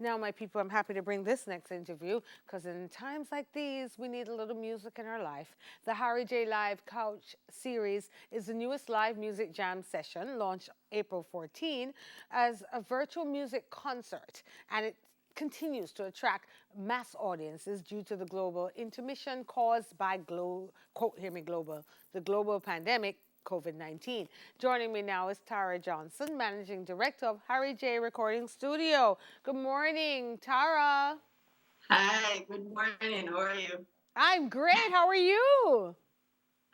Now, my people, I'm happy to bring this next interview because in times like these, we need a little music in our life. The HarryJ Live Couch series is the newest live music jam session, launched April 14, as a virtual music concert, and it continues to attract mass audiences due to the global intermission caused by quote, hear me, global, the global pandemic COVID-19. Joining me now is Tara Johnson, Managing Director of HarryJ Recording Studio. Good morning, Tara. Hi, good morning. How are you? I'm great. How are you?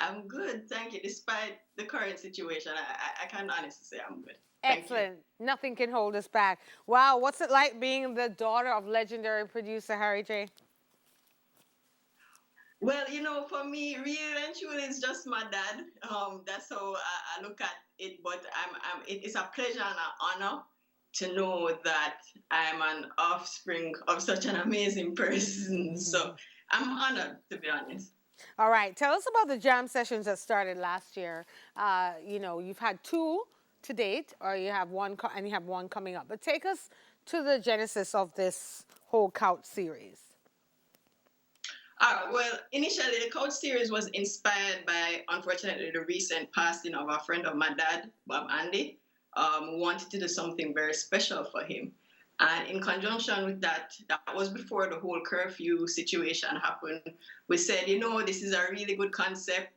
I'm good, thank you. Despite the current situation, I can honestly say I'm good. Thank you. Excellent. Nothing can hold us back. Wow, what's it like being the daughter of legendary producer Harry J? Well, for me, real and truly, it's just my dad. That's how I look at it. But it is a pleasure and an honor to know that I'm an offspring of such an amazing person. So I'm honored, to be honest. All right, tell us about the jam sessions that started last year. You've had two to date, or you have one, and you have one coming up. But take us to the genesis of this whole couch series. Well, initially, the Couch series was inspired by, unfortunately, the recent passing of a friend of my dad, Bob Andy. We wanted to do something very special for him. And in conjunction with that, that was before the whole curfew situation happened. We said, this is a really good concept.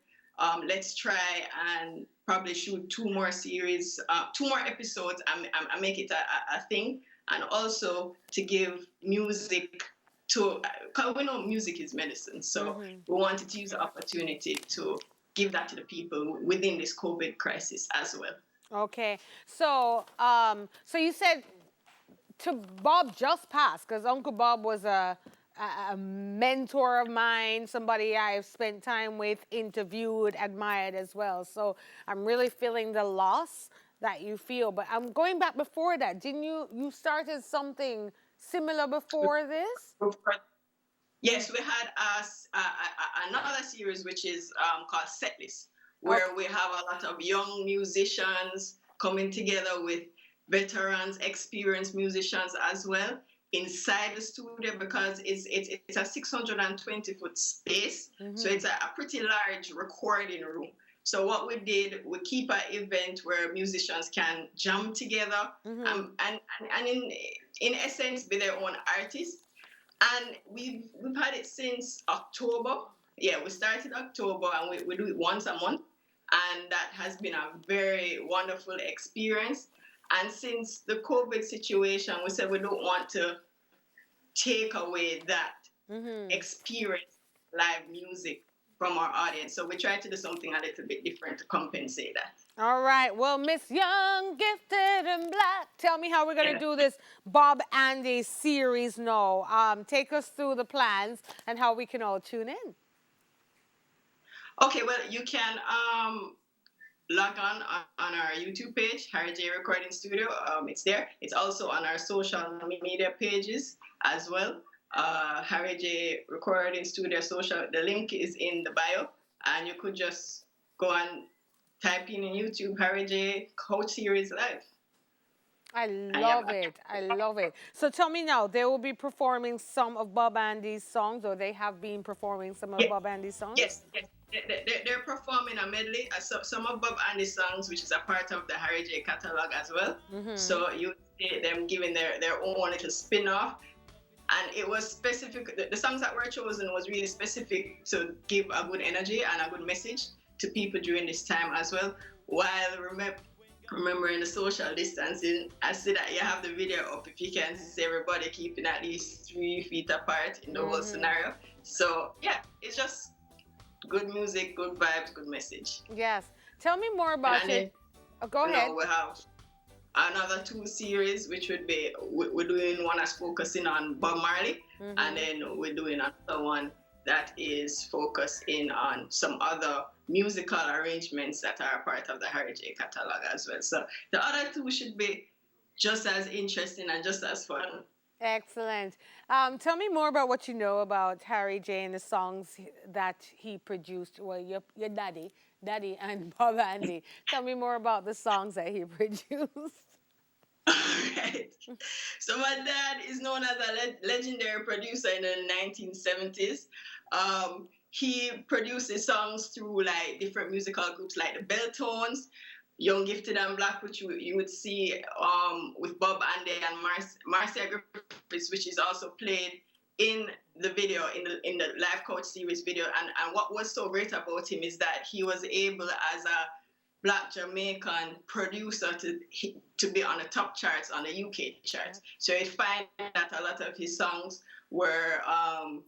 Let's try and probably shoot two more episodes, and make it a thing. And also to give music to, because we know music is medicine. So Mm-hmm. we wanted to use the opportunity to give that to the people within this COVID crisis as well. Okay, so you said to Bob just passed because Uncle Bob was a mentor of mine, somebody I've spent time with, interviewed, admired as well. So I'm really feeling the loss that you feel. But I'm going back before that. Didn't you started something similar before this? Yes, we had another series which is called Setlist, where Okay. we have a lot of young musicians coming together with veterans, experienced musicians as well inside the studio, because it's a 620-foot space, so Mm-hmm. it's a pretty large recording room. So what we did, we keep an event where musicians can jam together, Mm-hmm. and in essence be their own artists. And we've had it since October. Yeah, we started October, and we do it once a month, and that has been a very wonderful experience. And since the COVID situation, we said we don't want to take away that Mm-hmm. experience, live music, from our audience. So we try to do something a little bit different to compensate that. All right. Well, Miss Young, gifted and black. Tell me how we're gonna Yeah. do this Bob Andy series now. Take us through the plans and how we can all tune in. Okay, well, you can log on our YouTube page, HarryJ Recording Studio. It's there. It's also on our social media pages as well. HarryJ Recording Studio social. The link is in the bio, and you could just go and type in YouTube HarryJ Coach Series Live, I and you have love it. I love it. So tell me now, they will be performing some of Bob Andy's songs, or they have been performing some of yes, Bob Andy's songs? yes. They're performing a medley. Some of Bob Andy's songs, which is a part of the HarryJ catalog as well. Mm-hmm. So you see them giving their own little spin off, and it was specific. The songs that were chosen was really specific to give a good energy and a good message to people during this time as well. While remembering the social distancing, I see that you have the video up. If you can see everybody keeping at least 3 feet apart in the whole Mm-hmm. scenario. So yeah, it's just good music, good vibes, good message. Yes. Tell me more about And it. then Oh, go ahead. we have another two series, which would be, we're doing one that's focusing on Bob Marley, and Mm-hmm. then we're doing another one that is focusing on some other musical arrangements that are part of the HarryJ catalog as well. So the other two should be just as interesting and just as fun. Excellent. Tell me more about what you know about Harry J and the songs that he produced. Well, your daddy and Bob Andy. Tell me more about the songs that he produced. Alright. So my dad is known as a legendary producer in the 1970s. He produces songs through like different musical groups like the Belltones, Young Gifted and Black, which you would see with Bob Andy and Marcia Griffiths, which is also played in the video, in the Life Coach series video. And what was so great about him is that he was able, as a Black Jamaican producer, to be on the top charts, on the UK charts. So you find that a lot of his songs were on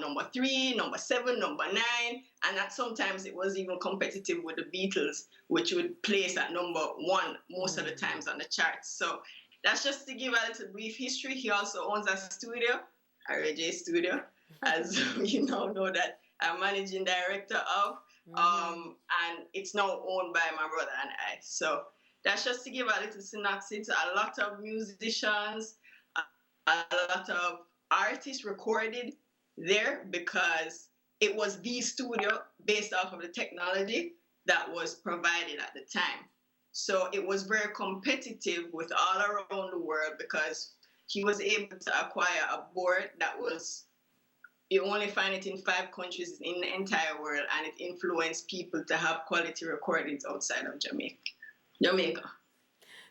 number 3, number 7, number 9, and that sometimes it was even competitive with the Beatles, which would place at number 1 most of the times on the charts. So that's just to give a little brief history. He also owns a studio, HarryJ Studio, as you now know that I'm managing director of. And it's now owned by my brother and I. So that's just to give a little synopsis. A lot of musicians, a lot of artists recorded there because it was the studio based off of the technology that was provided at the time. So it was very competitive with all around the world because he was able to acquire a board that was, you only find it in 5 countries in the entire world, and it influenced people to have quality recordings outside of Jamaica.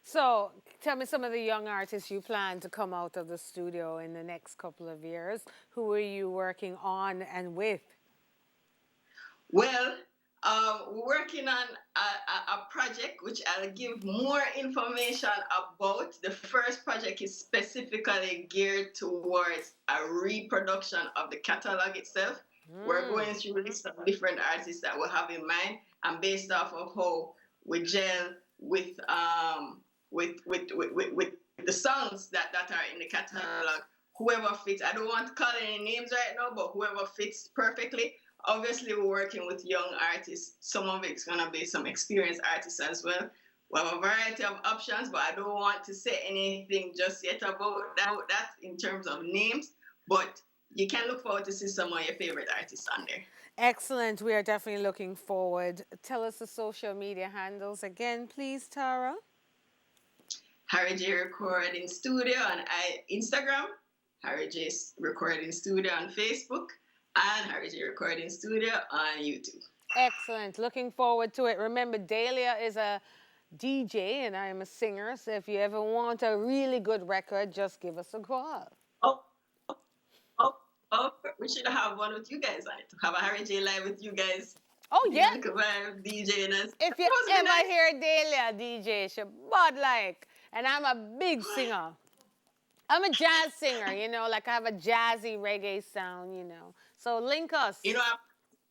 So tell me some of the young artists you plan to come out of the studio in the next couple of years. Who are you working on and with? Well, we're working on a project which I'll give more information about. The first project is specifically geared towards a reproduction of the catalog itself. We're going through a list of different artists that we have in mind, and based off of how we gel with the songs that are in the catalog, whoever fits. I don't want to call any names right now, but whoever fits perfectly. Obviously, we're working with young artists. Some of it's going to be some experienced artists as well. We have a variety of options, but I don't want to say anything just yet about that in terms of names. But you can look forward to see some of your favorite artists on there. Excellent. We are definitely looking forward. Tell us the social media handles again, please, Tara. HarryJ Recording Studio on Instagram, HarryJ Recording Studio on Facebook, and HarryJ Recording Studio on YouTube. Excellent. Looking forward to it. Remember, Dahlia is a DJ and I am a singer. So if you ever want a really good record, just give us a call. We should have one with you guys on it. Have a HarryJ live with you guys. Oh, yeah. DJing us. If you ever hear Dahlia DJ, she bud like. And I'm a big singer. I'm a jazz singer, like I have a jazzy reggae sound, So link us. So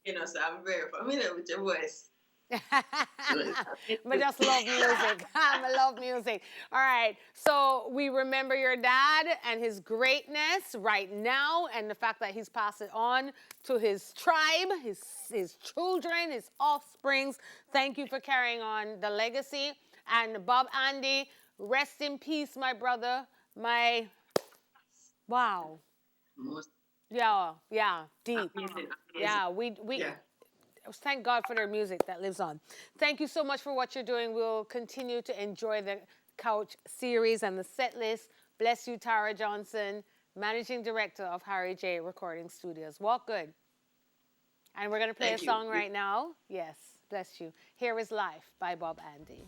I'm very familiar with your voice. But just love music. I love music. All right. So we remember your dad and his greatness right now, and the fact that he's passed it on to his tribe, his children, his offsprings. Thank you for carrying on the legacy. And Bob Andy, rest in peace, my brother. Wow. Yeah, deep. Amazing. Yeah, we thank God for their music that lives on. Thank you so much for what you're doing. We'll continue to enjoy the Couch series and the set list. Bless you, Tara Johnson, Managing Director of HarryJ Recording Studios. Walk good. And we're going to play a song right now. Yes, bless you. Here is Life by Bob Andy.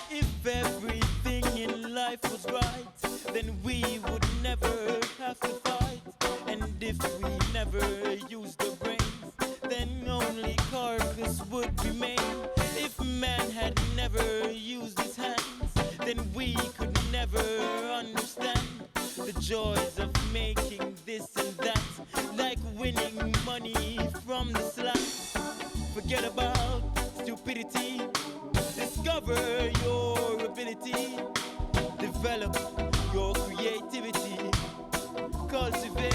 If everything in life was right, then we would never have to fight. And if we never used the brains, then only carcass would remain. If man had never used his hands, then we could never understand the joys of making this and that, like winning money from the slots. Forget about stupidity. Discover your ability, develop your creativity, cultivate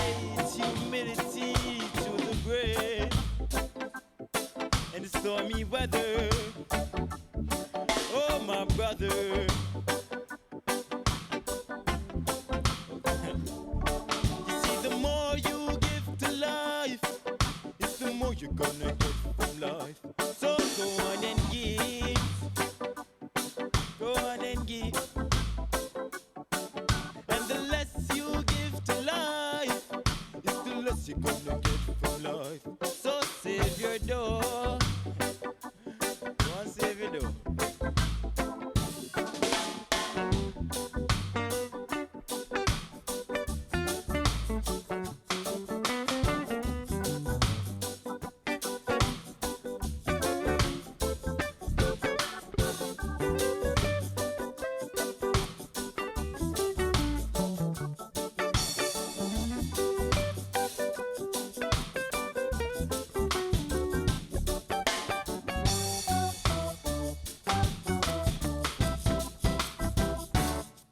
humility to the grave and the stormy weather. Oh, my brother. You see, the more you give to life, it's gonna get from life. So go on and give, go on and give. And the less you give to life, is the less you're gonna get from life. So save your dough.